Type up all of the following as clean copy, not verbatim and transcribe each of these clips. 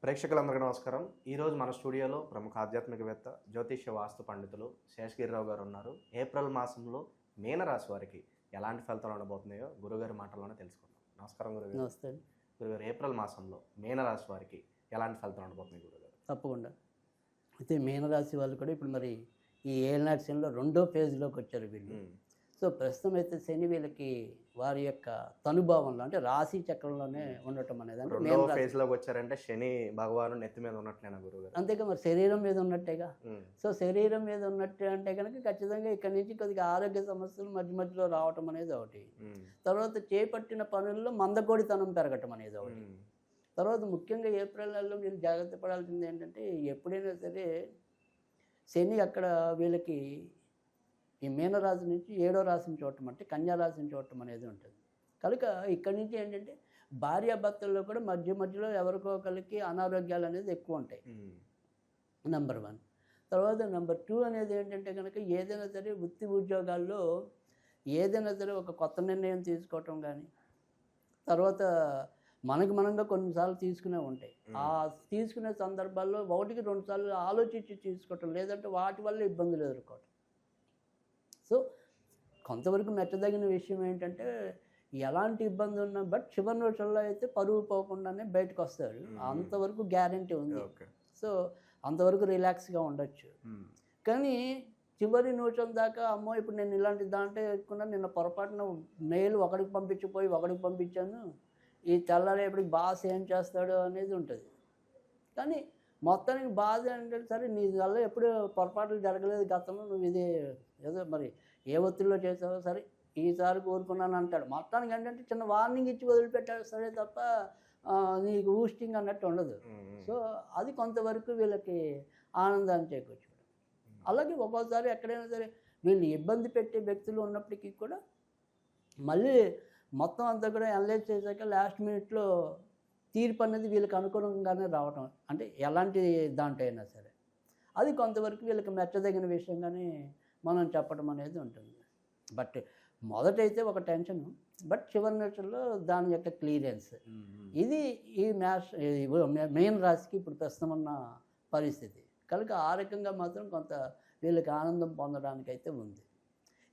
ప్రేక్షకులందరికీ నమస్కారం. ఈరోజు మన స్టూడియోలో ప్రముఖ ఆధ్యాత్మికవేత్త, జ్యోతిష్య వాస్తు పండితులు శేషగిరిరావు గారు ఉన్నారు. ఏప్రిల్ మాసంలో మీనరాశి వారికి ఎలాంటి ఫలితాలు ఉండబోతున్నాయో గురుగారి మాటల్లోనే తెలుసుకుందాం. నమస్కారం గురుగారు. నమస్తే అండి. గురుగారు, ఏప్రిల్ మాసంలో మీనరాశి వారికి ఎలాంటి ఫలితాలు ఉండబోతున్నాయి గురుగారు? తప్పకుండా. అయితే మీనరాశి వాళ్ళు కూడా ఇప్పుడు మరి ఈ ఏళ్ళనాటి శనిలో రెండో ఫేజ్లోకి వచ్చారు వీళ్ళు. సో ప్రస్తుతం అయితే శని వీళ్ళకి వారి యొక్క తనుభావంలో అంటే రాశి చక్రంలోనే ఉండటం అనేది అంటే రెండో ఫేజ్లోకి వచ్చారంటే శని భగవాను నెత్తి మీద ఉన్నట్లేనా గురుగారు? అంతేగా, మరి శరీరం మీద ఉన్నట్టేగా. సో శరీరం మీద ఉన్నట్టే అంటే కనుక ఖచ్చితంగా ఇక్కడ నుంచి కొద్దిగా ఆరోగ్య సమస్యలు మధ్య మధ్యలో రావటం అనేది ఒకటి. తర్వాత చేపట్టిన పనుల్లో మందకోడితనం పెరగటం అనేది ఒకటి. తర్వాత ముఖ్యంగా ఏప్రిల్ నెలలో మీరు జాగ్రత్త పడాల్సింది ఏంటంటే, ఎప్పుడైనా సరే శని అక్కడ వీళ్ళకి ఈ మీనరాశి నుంచి 7వ రాశిని చూడటం అంటే కన్యారాశిని చూడటం అనేది ఉంటుంది. కనుక ఇక్కడి నుంచి ఏంటంటే భార్యాభర్తల్లో కూడా మధ్య మధ్యలో ఎవరికో ఒకరికి అనారోగ్యాలు అనేది ఎక్కువ ఉంటాయి. నెంబర్ 1. తర్వాత నెంబర్ 2 అనేది ఏంటంటే కనుక ఏదైనా సరే వృత్తి ఉద్యోగాల్లో ఏదైనా సరే ఒక కొత్త నిర్ణయం తీసుకోవటం కానీ, తర్వాత మనకు మనంగా కొన్నిసార్లు తీసుకునే ఉంటాయి. ఆ తీసుకునే సందర్భాల్లో 1కి 2 సార్లు ఆలోచించి తీసుకోవటం, లేదంటే వాటి వల్ల ఇబ్బందులు ఎదుర్కోవటం. సో కొంతవరకు మెచ్చదగిన విషయం ఏంటంటే, ఎలాంటి ఇబ్బంది ఉన్నా బట్ చివరి రోజుల్లో అయితే పరువు పోకుండానే బయటకు వస్తారు. అంతవరకు గ్యారంటీ ఉంది. సో అంతవరకు రిలాక్స్గా ఉండొచ్చు. కానీ చివరి నిమిషం దాకా అమ్మో ఇప్పుడు నేను ఇలాంటి దాంట్లో ఎక్కువ నిన్న పొరపాటున మెయిల్ ఒకడికి పంపించిపోయి ఒకడికి పంపించాను, ఈ తెల్లారేపటికి బాస్ ఏం చేస్తాడు అనేది ఉంటుంది. కానీ మొత్తానికి బాధ ఏంటంటే, సరే నీ వల్ల ఎప్పుడు పొరపాట్లు జరగలేదు గతంలో, నువ్వు ఇది ఏదో మరి ఏ ఒత్తిడిలో చేసావో సరే ఈసారి కోరుకున్నాను అంటాడు. మొత్తానికి ఏంటంటే చిన్న వార్నింగ్ ఇచ్చి వదిలిపెట్టాడు సరే తప్ప నీకు ఊస్టింగ్ అన్నట్టు ఉండదు. సో అది కొంతవరకు వీళ్ళకి ఆనందాన్ని చేకూర్చడం. అలాగే ఒక్కోసారి ఎక్కడైనా సరే వీళ్ళు ఇబ్బంది పెట్టే వ్యక్తులు ఉన్నప్పటికీ కూడా మళ్ళీ మొత్తం అంతా కూడా అనలైజ్ చేశాక లాస్ట్ మినిట్లో తీర్పు అనేది వీళ్ళకి అనుకూలంగానే రావటం, అంటే ఎలాంటి దాంట్లో అయినా సరే అది కొంతవరకు వీళ్ళకి మెచ్చదగిన విషయంగానే మనం చెప్పడం అనేది ఉంటుంది. బట్ మొదటైతే ఒక టెన్షన్, బట్ చివరి నిమిషంలో దాని యొక్క క్లియరెన్స్. ఇది ఈ మెయిన్ రాశికి ఇప్పుడు ప్రస్తుతం ఉన్న పరిస్థితి. కనుక ఆ రకంగా మాత్రం కొంత వీళ్ళకి ఆనందం పొందడానికి అయితే ఉంది.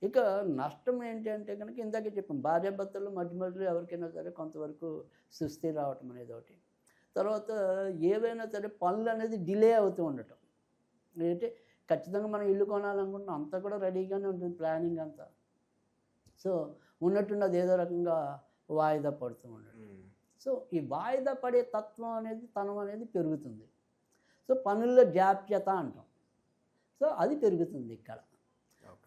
ఇక నష్టం ఏంటి అంటే కనుక ఇందాకే చెప్పాం, భార్యాభర్తలు మధ్య మధ్యలో ఎవరికైనా సరే కొంతవరకు సుస్థి రావటం అనేది ఒకటి. తర్వాత ఏవైనా సరే పనులు అనేది డిలే అవుతూ ఉండటం. అంటే ఖచ్చితంగా మనం ఇల్లు కొనాలనుకుంటున్నాం, అంతా కూడా రెడీగానే ఉంటుంది ప్లానింగ్ అంతా. సో ఉన్నట్టున్నది ఏదో రకంగా వాయిదా పడుతూ ఉండటం. సో ఈ వాయిదా పడే తత్వం అనేది తనం అనేది పెరుగుతుంది. సో పనుల్లో జాప్యత అంటాం. సో అది పెరుగుతుంది ఇక్కడ.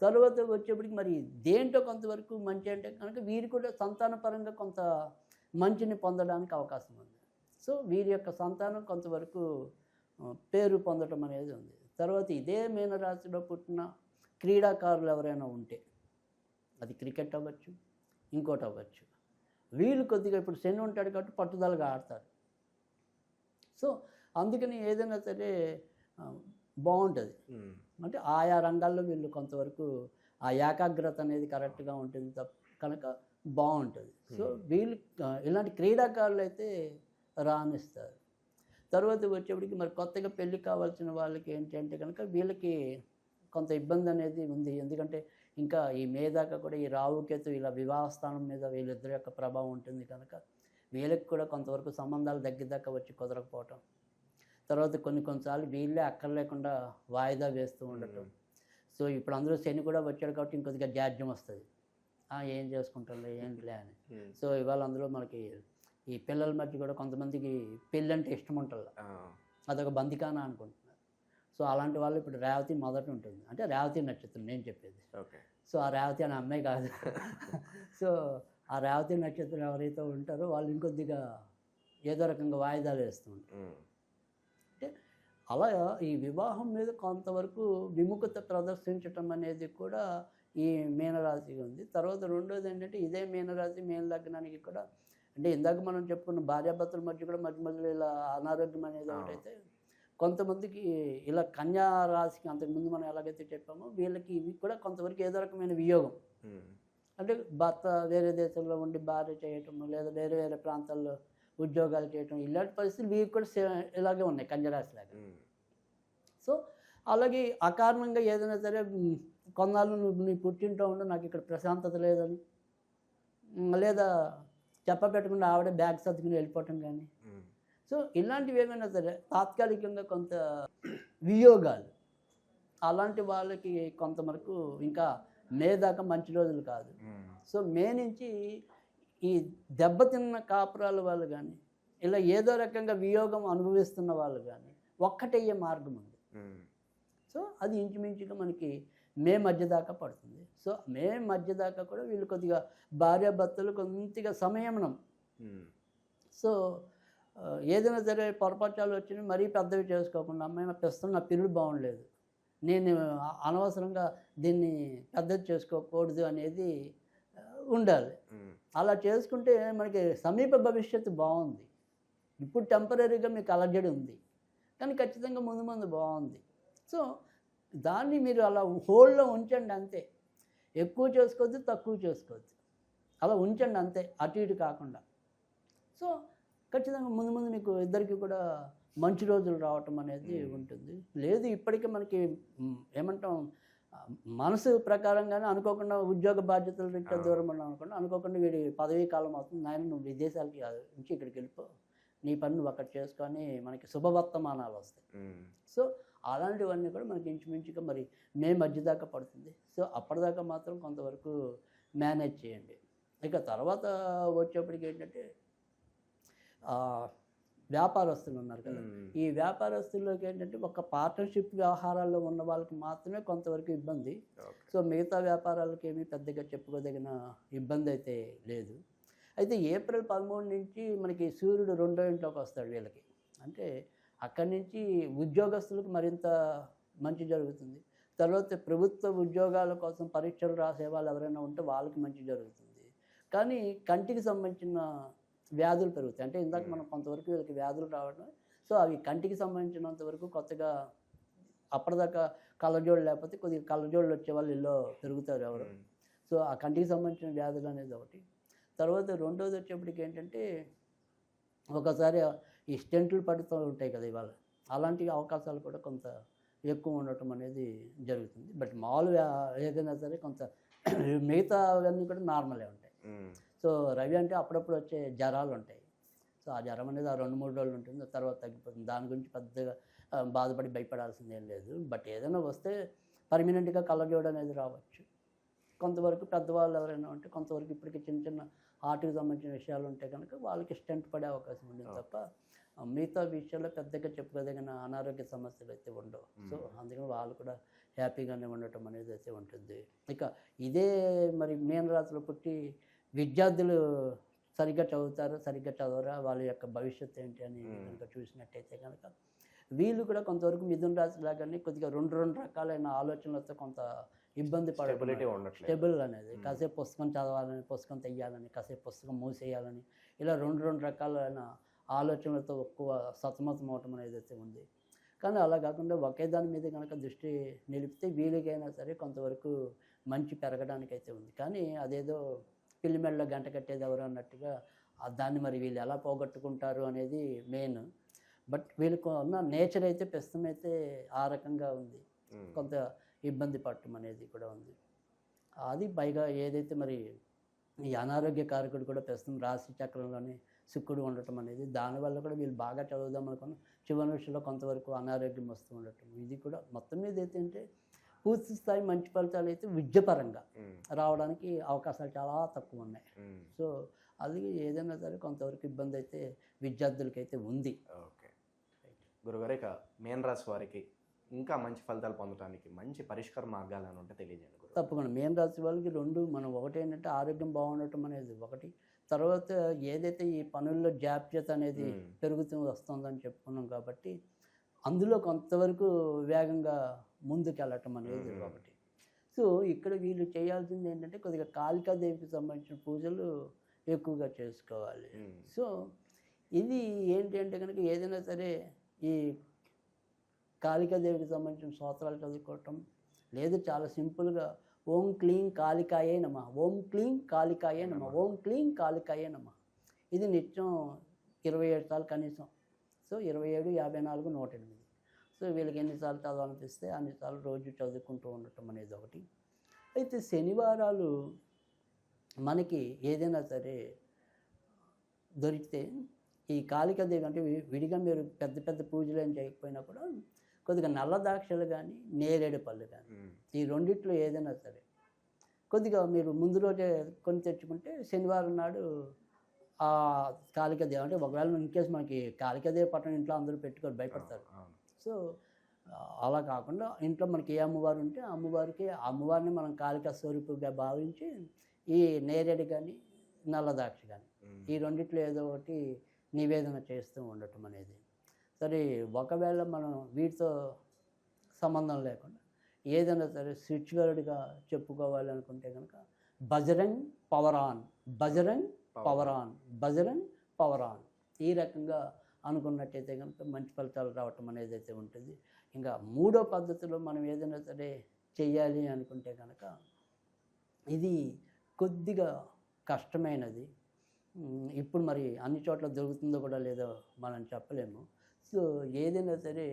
తర్వాత వచ్చేప్పటికి మరి దేంట్లో కొంతవరకు మంచి అంటే కనుక వీరు కూడా సంతానపరంగా కొంత మంచిని పొందడానికి అవకాశం ఉంది. సో వీరి యొక్క సంతానం కొంతవరకు పేరు పొందడం అనేది ఉంది. తర్వాత ఇదే మీనరాశిలో పుట్టిన క్రీడాకారులు ఎవరైనా ఉంటే, అది క్రికెట్ అవ్వచ్చు, ఇంకోటి అవ్వచ్చు, వీళ్ళు కొద్దిగా ఇప్పుడు శని ఉంటాడు కాబట్టి పట్టుదలగా ఆడతారు. సో అందుకని ఏదైనా సరే బాగుంటుంది. అంటే ఆయా రంగాల్లో వీళ్ళు కొంతవరకు ఆ ఏకాగ్రత అనేది కరెక్ట్గా ఉంటుంది కనుక బాగుంటుంది. సో వీళ్ళు ఇలాంటి క్రీడాకారులు అయితే రాణిస్తారు. తర్వాత వచ్చేప్పటికి మరి కొత్తగా పెళ్ళి కావాల్సిన వాళ్ళకి ఏంటి అంటే కనుక వీళ్ళకి కొంత ఇబ్బంది అనేది ఉంది. ఎందుకంటే ఇంకా ఈ మేదాకా కూడా ఈ రావుకేతు ఇలా వివాహ స్థానం మీద వీళ్ళిద్దరి యొక్క ప్రభావం ఉంటుంది కనుక వీళ్ళకి కూడా కొంతవరకు సంబంధాలు దగ్గరదాకా వచ్చి కుదరకపోవటం. తర్వాత కొన్నిసార్లు వీళ్ళే అక్కర్లేకుండా వాయిదా వేస్తూ ఉండటం. సో ఇప్పుడు అందరూ శని కూడా వచ్చాడు కాబట్టి ఇంకొద్దిగా జాడ్యం వస్తుంది, ఏం చేసుకుంటారులే ఏంటిలే అని. సో ఇవాళ అందులో మనకి ఈ పిల్లల మధ్య కూడా కొంతమందికి పెళ్ళి అంటే ఇష్టం ఉంటుంది, అదొక బందికానా అనుకుంటున్నారు. సో అలాంటి వాళ్ళు ఇప్పుడు రేవతి మొదట ఉంటుంది, అంటే రేవతి నక్షత్రం నేను చెప్పేది. సో ఆ రేవతి అనే అమ్మాయి కాదు. సో ఆ రేవతి నక్షత్రం ఎవరైతే ఉంటారో వాళ్ళు ఇంకొద్దిగా ఏదో రకంగా వాయిదాలు వేస్తూ ఉంటారు. అంటే అలా ఈ వివాహం మీద కొంతవరకు విముఖత ప్రదర్శించటం అనేది కూడా ఈ మీనరాశికి ఉంది. తర్వాత రెండోది ఏంటంటే ఇదే మీనరాశి మీన లగ్నానికి కూడా, అంటే ఇందాక మనం చెప్పుకున్న భార్యాభర్తల మధ్య కూడా మధ్య మధ్యలో ఇలా అనారోగ్యం అనేది ఒకటైతే కొంతమందికి ఇలా కన్యా రాశికి అంతకుముందు మనం ఎలాగైతే చెప్పామో వీళ్ళకి ఇవి కూడా కొంతవరకు ఏదో రకమైన వియోగం. అంటే భర్త వేరే దేశంలో ఉండి భార్య చేయటం, లేదా వేరే వేరే ప్రాంతాల్లో ఉద్యోగాలు చేయటం ఇలాంటి పరిస్థితులు వీరికి కూడా ఇలాగే ఉన్నాయి కన్యరాశి లాగా. సో అలాగే అకారణంగా ఏదైనా సరే కొన్నాళ్ళు నువ్వు నీ పుట్టింటో ఉండు, నాకు ఇక్కడ ప్రశాంతత లేదని, లేదా చెప్పపెట్టకుండా ఆవిడ బ్యాగ్ సర్దుకుని వెళ్ళిపోవటం కానీ, సో ఇలాంటివి ఏమైనా సరే తాత్కాలికంగా కొంత వియోగాలు, అలాంటి వాళ్ళకి కొంతవరకు ఇంకా మే దాకా మంచి రోజులు కాదు. సో మే నుంచి ఈ దెబ్బతిన్న కాపురాల వాళ్ళు కానీ, ఇలా ఏదో రకంగా వియోగం అనుభవిస్తున్న వాళ్ళు కానీ ఒక్కటయ్యే మార్గం ఉంది. సో అది ఇంచుమించుగా మనకి మే మధ్య దాకా పడుతుంది. సో మే మధ్య దాకా కూడా వీళ్ళు కొద్దిగా భార్యాభర్తలు కొద్దిగా సంయమనం. సో ఏదైనా సరే పొరపాటాలు వచ్చినా మరీ పెద్దవి చేసుకోకుండా, అమ్మాయి నా ప్రస్తుతం నా పిల్లలు బాగుండలేదు, నేను అనవసరంగా దీన్ని పెద్దది చేసుకోకూడదు అనేది ఉండాలి. అలా చేసుకుంటే మనకి సమీప భవిష్యత్తు బాగుంది. ఇప్పుడు టెంపరీగా మీకు అలజడి ఉంది, కానీ ఖచ్చితంగా ముందు ముందు బాగుంది. సో దాన్ని మీరు అలా హోల్డ్లో ఉంచండి అంతే. ఎక్కువ చేసుకోవద్దు, తక్కువ చేసుకోవద్దు, అలా ఉంచండి అంతే, అటు ఇటు కాకుండా. సో ఖచ్చితంగా ముందు ముందు మీకు ఇద్దరికి కూడా మంచి రోజులు రావటం అనేది ఉంటుంది. లేదు ఇప్పటికే మనకి ఏమంటాం, మనసు ప్రకారంగానే అనుకోకుండా ఉద్యోగ బాధ్యతలు రీత్యా దూరం ఉన్నాం అనుకోండి, అనుకోకుండా వీడి పదవీ కాలం అవుతుంది, నాయన నువ్వు విదేశాలకి నుంచి ఇక్కడికి వెళ్ళిపో, నీ పని నువ్వు అక్కడ చేసుకొని మనకి శుభవర్తమానాలు వస్తాయి. సో అలాంటివన్నీ కూడా మనకి ఇంచుమించుగా మరి మే మధ్య దాకా పడుతుంది. సో అప్పటిదాకా మాత్రం కొంతవరకు మేనేజ్ చేయండి. ఇక తర్వాత వచ్చేప్పటికి ఏంటంటే వ్యాపారస్తులు ఉన్నారు కదా, ఈ వ్యాపారస్తుల్లోకి ఏంటంటే ఒక పార్ట్నర్షిప్ వ్యవహారాల్లో ఉన్న వాళ్ళకి మాత్రమే కొంతవరకు ఇబ్బంది. సో మిగతా వ్యాపారాలకి ఏమీ పెద్దగా చెప్పుకోదగిన ఇబ్బంది అయితే లేదు. అయితే ఏప్రిల్ 13 నుంచి మనకి సూర్యుడు 2వ ఇంట్లోకి వస్తాడు వీళ్ళకి. అంటే అక్కడి నుంచి ఉద్యోగస్తులకు మరింత మంచి జరుగుతుంది. తర్వాత ప్రభుత్వ ఉద్యోగాల కోసం పరీక్షలు రాసే వాళ్ళు ఎవరైనా ఉంటే వాళ్ళకి మంచి జరుగుతుంది. కానీ కంటికి సంబంధించిన వ్యాధులు పెరుగుతాయి. అంటే ఇందాక మనం కొంతవరకు వీళ్ళకి వ్యాధులు రావడం, సో అవి కంటికి సంబంధించినంత వరకు కొత్తగా అప్పటిదాకా కళ్ళజోళ్ళు లేకపోతే కొద్దిగా కళ్ళజోళ్ళు వచ్చే వాళ్ళు ఇల్లు పెరుగుతారు ఎవరు. సో ఆ కంటికి సంబంధించిన వ్యాధులు అనేది ఒకటి. తర్వాత రెండోది వచ్చేప్పటికి ఏంటంటే ఒకసారి ఈ స్టెంట్లు పడుతూ ఉంటాయి కదా ఇవాళ, అలాంటి అవకాశాలు కూడా కొంత ఎక్కువ ఉండటం అనేది జరుగుతుంది. బట్ మామూలుగా ఏదైనా సరే కొంత మిగతా అవన్నీ కూడా నార్మలే ఉంటాయి. సో రవి అంటే అప్పుడప్పుడు వచ్చే జ్వరాలు ఉంటాయి. సో ఆ జ్వరం అనేది ఆ 2-3 రోజులు ఉంటుంది, తర్వాత తగ్గిపోతుంది. దాని గురించి పెద్దగా బాధపడి భయపడాల్సింది ఏం లేదు. బట్ ఏదైనా వస్తే పర్మనెంట్గా కళ్ళజోడు అనేది రావచ్చు. కొంతవరకు పెద్దవాళ్ళు ఎవరైనా ఉంటే కొంతవరకు ఇప్పటికీ చిన్న చిన్న హార్ట్కి సంబంధించిన విషయాలు ఉంటే కనుక వాళ్ళకి స్టెంట్ పడే అవకాశం ఉంటుంది తప్ప మిగతా విషయాల్లో పెద్దగా చెప్పుకోదగిన అనారోగ్య సమస్యలు అయితే ఉండవు. సో అందుకని వాళ్ళు కూడా హ్యాపీగానే ఉండటం అనేది అయితే ఉంటుంది. ఇక ఇదే మరి మీనరాశిలో పుట్టి విద్యార్థులు సరిగ్గా చదువుతారు, సరిగ్గా చదవరా, వాళ్ళ యొక్క భవిష్యత్తు ఏంటి అని కనుక చూసినట్టయితే కనుక వీళ్ళు కూడా కొంతవరకు మిథున రాశి లాగానే కొద్దిగా రెండు రకాలైన ఆలోచనలతో కొంత ఇబ్బంది పడటం. స్టెబుల్ అనేది కాసేపు పుస్తకం చదవాలని, పుస్తకం తెయ్యాలని, కాసేపు పుస్తకం మూసేయాలని, ఇలా రెండు రకాలైన ఆలోచనలతో ఎక్కువ సతమతం అవటం అనేది అయితే ఉంది. కానీ అలా కాకుండా ఒకే దాని మీద కనుక దృష్టి నిలిపితే వీళ్ళకైనా సరే కొంతవరకు మంచి పెరగడానికి అయితే ఉంది. కానీ అదేదో పిల్లి మెడలో గంట కట్టేది ఎవరు అన్నట్టుగా దాన్ని మరి వీళ్ళు ఎలా పోగొట్టుకుంటారు అనేది మెయిన్. బట్ వీళ్ళకు ఉన్న నేచర్ అయితే ప్రస్తుతం అయితే ఆ రకంగా ఉంది, కొంత ఇబ్బంది పడటం అనేది కూడా ఉంది. అది పైగా ఏదైతే మరి ఈ అనారోగ్య కారకుడు కూడా ప్రస్తుతం రాశి చక్రంలోనే శుక్రుడు ఉండటం అనేది, దానివల్ల కూడా వీళ్ళు బాగా చదువుదాం అనుకున్న చివరి విషయంలో కొంతవరకు అనారోగ్యం వస్తూ ఉండటం, ఇది కూడా మొత్తం మీద ఏంటంటే పూర్తి స్థాయి మంచి ఫలితాలు అయితే విద్యపరంగా రావడానికి అవకాశాలు చాలా తక్కువ ఉన్నాయి. సో అది ఏదైనా సరే కొంతవరకు ఇబ్బంది అయితే విద్యార్థులకైతే ఉంది. ఓకే గురుగారు, ఇక మీన రాశి వారికి ఇంకా మంచి ఫలితాలు పొందడానికి మంచి పరిష్కార మార్గాలు అని ఉంటే తెలియజేయండి. తప్పకుండా మీన రాశి వాళ్ళకి రెండు, మనం ఒకటి ఏంటంటే ఆరోగ్యం బాగుండటం అనేది ఒకటి, తర్వాత ఏదైతే ఈ పనుల్లో జాప్యత అనేది పెరుగుతూ వస్తుందని చెప్పుకున్నాం కాబట్టి అందులో కొంతవరకు వేగంగా ముందుకెళ్ళటం అనేది ఒకటి. సో ఇక్కడ వీళ్ళు చేయాల్సింది ఏంటంటే కొద్దిగా కాళికాదేవికి సంబంధించిన పూజలు ఎక్కువగా చేసుకోవాలి. సో ఇది ఏంటి అంటే కనుక ఏదైనా సరే ఈ కాళికాదేవికి సంబంధించిన స్తోత్రాలు చదువుకోవటం, లేదు చాలా సింపుల్గా ఓం క్లీం కాళికాయే నమః, ఓం క్లీం కాళికాయే నమః, ఓం క్లీం కాళికాయే నమః, ఇది నిత్యం 27 సార్లు కనీసం. సో 27, 54, 108. సో వీళ్ళకి ఎన్నిసార్లు చదవాలనిపిస్తే అన్నిసార్లు రోజు చదువుకుంటూ ఉండటం అనేది ఒకటి. అయితే శనివారాలు మనకి ఏదైనా సరే దొరికితే ఈ కాళికాదేవి అంటే విడిగా మీరు పెద్ద పెద్ద పూజలు ఏం చేయకపోయినా కూడా కొద్దిగా నల్ల ద్రాక్షలు కానీ నేరేడు పళ్ళు కానీ ఈ రెండిట్లో ఏదైనా సరే కొద్దిగా మీరు ముందు రోజే కొని తెచ్చుకుంటే శనివారం నాడు ఆ కాళికాదేవి అంటే ఒకవేళ ఇన్ కేసు మనకి కాళికాదేవి పట్టణం ఇంట్లో అందరూ పెట్టుకొని భయపడతారు. సో అలా కాకుండా ఇంట్లో మనకి ఏ అమ్మవారు ఉంటే ఆ అమ్మవారిని మనం కాళికా స్వరూపుగా భావించి ఈ నేరేడు కానీ నల్ల ద్రాక్ష కానీ ఈ రెండిట్లో ఏదో ఒకటి నివేదన చేస్తూ ఉండటం అనేది. సరే ఒకవేళ మనం వీటితో సంబంధం లేకుండా ఏదైనా సరే స్పిరిచువల్గా చెప్పుకోవాలి అనుకుంటే కనుక బజరంగ్ పవరాన్, బజరంగ్ పవరాన్, బజరంగ్ పవరాన్ ఈ రకంగా అనుకున్నట్టయితే కనుక మంచి ఫలితాలు రావటం అనేది అయితే ఉంటుంది. ఇంకా మూడో పద్ధతిలో మనం ఏదైనా సరే చెయ్యాలి అనుకుంటే కనుక ఇది కొద్దిగా కష్టమైనది. ఇప్పుడు మరి అన్ని చోట్ల దొరుకుతుందో కూడా లేదో మనం చెప్పలేము. సో ఏదైనా సరే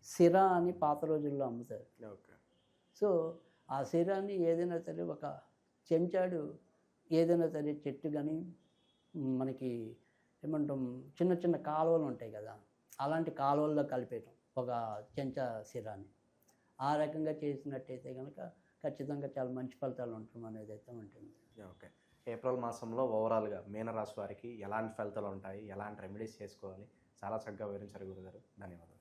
సిరా అని పాత రోజుల్లో అమ్ముతారు. సో ఆ సిరాని ఏదైనా సరే ఒక చెంచాడు ఏదైనా సరే చెట్టు కానీ మనకి ఏమంటాం చిన్న చిన్న కాలువలు ఉంటాయి కదా, అలాంటి కాలువల్లో కలిపేయటం ఒక చెంచా సిరాని. ఆ రకంగా చేసినట్టయితే కనుక ఖచ్చితంగా చాలా మంచి ఫలితాలు ఉండటం అనేది అయితే ఉంటుంది. ఓకే. ఏప్రిల్ మాసంలో ఓవరాల్గా మీనరాశి వారికి ఎలాంటి ఫలితాలు ఉంటాయి, ఎలాంటి రెమెడీస్ చేసుకోవాలి, చాలా చక్కగా వివరించారు గురుగారు. ధన్యవాదాలు.